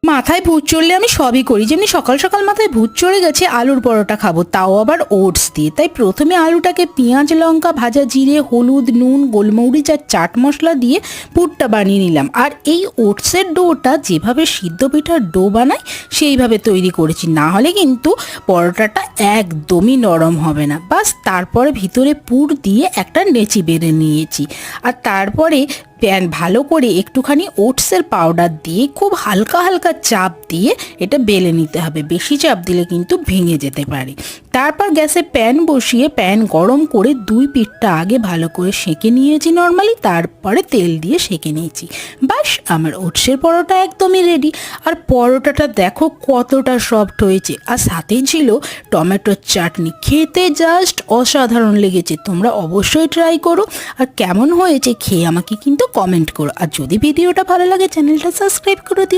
মাথায় ভূত চড়লে আমি সবই করি, যেমনি সকাল সকাল মাথায় ভূত চড়ে গেছে আলুর পরোটা খাবো, তাও আবার ওটস দিয়ে। তাই প্রথমে আলুটাকে পেঁয়াজ লঙ্কা ভাজা জিরে হলুদ নুন গোলমরিচ আর চাট মশলা দিয়ে পুরটা বানিয়ে নিলাম। আর এই ওটসের ডোটা যেভাবে সিদ্ধ পিঠার ডো বানায় সেইভাবে তৈরি করেছি, না হলে কিন্তু পরোটাটা একদমই নরম হবে না। বাস তারপরে ভিতরে পুর দিয়ে একটা নেচি বেড়ে নিয়েছি, আর তারপরে প্যান ভালো করে একটুখানি ওটসের পাউডার দিয়ে খুব হালকা হালকা চাপ দিয়ে এটা বেলে নিতে হবে, বেশি চাপ দিলে কিন্তু ভেঙে যেতে পারে। তারপর গ্যাসে প্যান বসিয়ে প্যান গরম করে দুই পিঠটা আগে ভালো করে সেঁকে নিয়েছি নর্মালি, তারপরে তেল দিয়ে সেঁকে নিয়েছি। বাস আমার ওটসের পরোটা একদমই রেডি। আর পরোটাটা দেখো কতটা সফট হয়েছে, আর সাথে ছিল টমেটোর চাটনি, খেতে জাস্ট অসাধারণ লেগেছে। তোমরা অবশ্যই ট্রাই করো, আর কেমন হয়েছে খেয়ে আমাকে কিন্তু কমেন্ট করো। আর যদি ভিডিওটা ভালো লাগে চ্যানেলটা সাবস্ক্রাইব করে দিও।